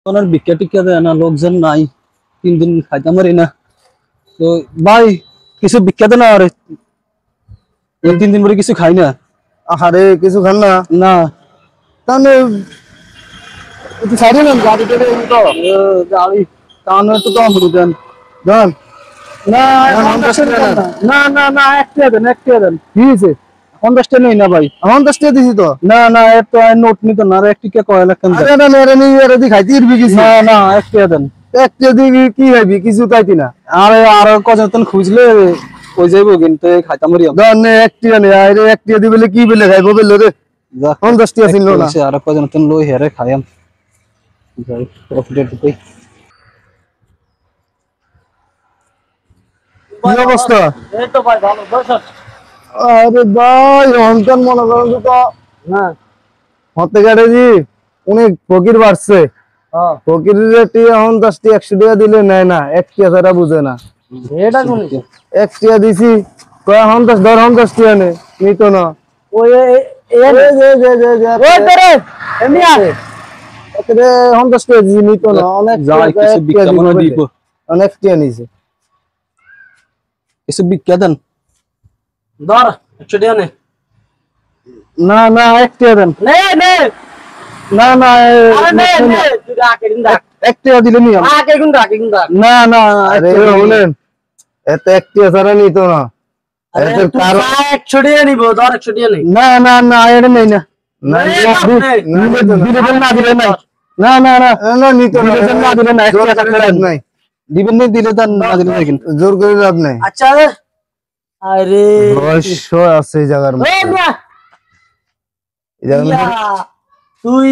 ওনার ভিক্ষা টিক্ষা দেয় না, লোকজন নাই, 3 দিন খাইতে পারি না। তো ভাই কিছু ভিক্ষা দেন আর 3 দিন পরে কিছু খাই না। আরে কিছু খান না? না তাহলে একটু ছাড়িয়ে নেন গাড়িটা তো গাড়ি কারণ তো কম দেন দেন। না না না না একটা দেন কি হয়েছে? 50টা নেই না ভাই, 50 টাকা দিছি তো। না না এত নোট নিত না, আর 1 টিকা কয় লাখ টাকা। আরে না মেরে নি এর দি খাইতে ইরবি কিছু না না একটা দেন। 1 টাকা দিবি কি খাইবি? কিছু খাইতি না। আরে আর কজন খুঁজলে ওই যাইব কিন্তু খাইতাম রি দেন 1 টাকা নে, আরে 1 টাকা দিবলে কি বলে খাইবো বলে রে? 50 টাকা ছিল না। আর কজন লই হেরে খাইয়াম যাই প্রফিটের দিকে। কি অবস্থা? এই তো ভাই ভালো বস। আরে ভাই অন্তন মনে করেন তো হ্যাঁ হতে গাড়ি জি অনেক ফকির বাড়ছে। হ্যাঁ ফকিরের রেটে 50 টাকা 100 টাকা দিলে নেয় না, 1 টাকা ছাড়া বুঝে না। এটা কোন 1 টাকা দিছি কয় 50 ধর 50 টাকা নে নিত না। ওই ওই তোরে এমিয়া এতরে 50 টাকা দিছি নিত না। অনেক যাই কিছু ভিক্ষা মনে দিব, অনেক টাকা নিছে। কিছু ভিক্ষা দেন ধর 100 টাকা নে। না না 1 টাকা দেন। নে নে না না আরে নে নে তুই রাখ এদিন রাখ 1 টাকা দিলে নি রাখ এদিন রাখ না না আরে শুনেন এত 1 টাকা ছাড়া নিত না। আরে তুই 100 টাকা নিব, ধর 100 টাকা নে। না না না এটা নেই না। না দিলে না দিলে নাই। না না না না নিত না দিলে না 1 টাকা নাই দিবেন না, দিলে দেন, না দিলে নাই কিন্তু জোর করে লাভ নাই। আচ্ছা আরে রহস্য আছে এই জায়গার মধ্যে। এই জায়গার মধ্যে তুই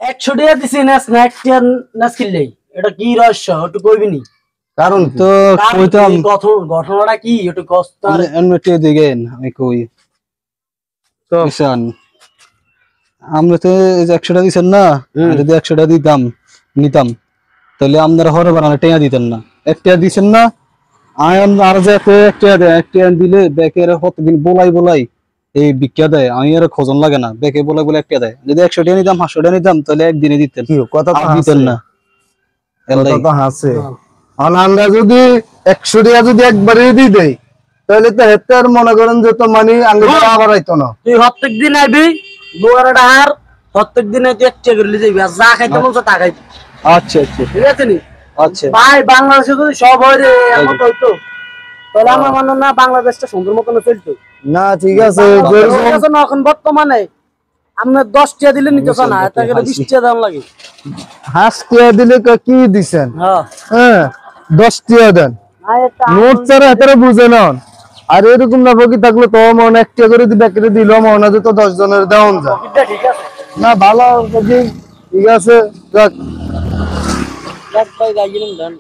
100 টাকা দিছিস না স্ন্যাক টিয়ার না কিনলেই, এটা কি রহস্য একটু কইবি নি? কারণ তো কইতাম ঘটনাটা কি একটু কষ্ট এমনিতে দিগেন আমি কই তো কিষান আমরা তো 100 টাকা দিছেন না, যদি 100 টাকা দিতাম নিতাম তাহলে আপনারা হরে বানালে টাকা দিতেন না। 1 টাকা দিছেন না, আয়ন আর যে 1 টাকা দেয়, 1 টাকা দিলে ব্যাকের কতদিন বলাই এই ভিক্ষা দেয়, আমি আর খোঁজন লাগে না, ব্যাকে বলে 1 টাকা দেয়। যদি 100 টাকা নিতাম 500 টাকা নিতাম তাহলে একদিনে দিতেন, কি কথা তো দিতেন না। কথা তো হাসে আমরা যদি 100 টাকা যদি একবারে দিয়ে দেই তাহলে তো হেতে আর মনে করেন যে তো মানে আঙ্গুল আবার আইতো না। তুই প্রত্যেক দিন আইবি দুয়ারটা আর প্রত্যেক দিন তুই 1 টাকা করে যাবি, আর যা খাইতে মন তা খাইবি। আচ্ছা আচ্ছা ঠিক আছে নি। আচ্ছা ভাই বাংলাদেশে যদি সব হয় রে এমন হইতো তাহলে আমার মনে না বাংলাদেশটা সুন্দর মতন চলতো না। ঠিক আছে এখন বর্তমানে আপনি 10 টাকা দিলে নিতেছ না, এটা করে 20 টাকা দাম লাগে। হাস টাকা দিলে কি দিছেন? হ্যাঁ 10 টাকা দেন, নোট ছাড়া এত বুঝে না। আর এরকম না বকি থাকলে তো মনে 1 টাকা করে ব্যাকেটে দিল মনে তো 10 জনের দেওয়া যায় না। ভালো ঠিক আছে যাক ভাই যাই দেন।